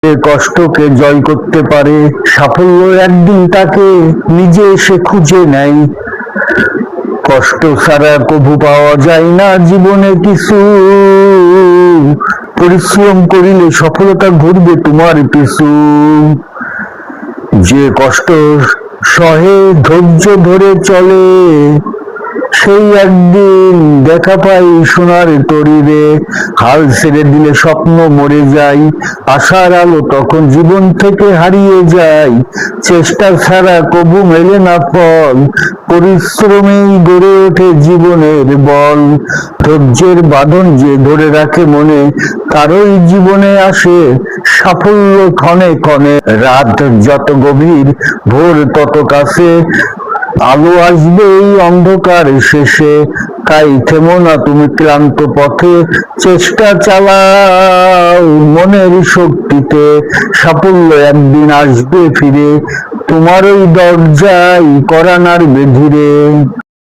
যে কষ্টকে জয় করতে পারে, সাফল্য একদিন তাকে নিজে এসে খুঁজে নেয়। কষ্ট ছাড়া কভু পাওয়া যায় না জীবনে কিছু, পরিশ্রম করিলে সফলতা ঘুরবে তোমার পিছু। যে কষ্ট সহে ধৈর্য ধরে চলে, সেই একদিন দেখা পাই সোনার তরিরে। হাল ছেড়ে দিলে স্বপ্ন মরে যায়, আশার আলো তখন জীবন থেকে হারিয়ে যায়। চেষ্টা ছাড়া কবু মেলে না ফল, পরিশ্রমেই গড়ে ওঠে জীবনের বল। ধৈর্যের বাঁধন যে ধরে রাখে মনে, তারই জীবনে আসে সাফল্য ক্ষণে ক্ষণে। রাত যত গভীর ভোর তত কাছে, আলো আসবে এই অন্ধকার শেষে। তাই থেমো না তুমি ক্লান্ত পথে, চেষ্টা চালাও মনের শক্তিতে। সাফল্য একদিন আসবে ফিরে, তোমার ওই দরজায় করা নাড়বে ধীরে।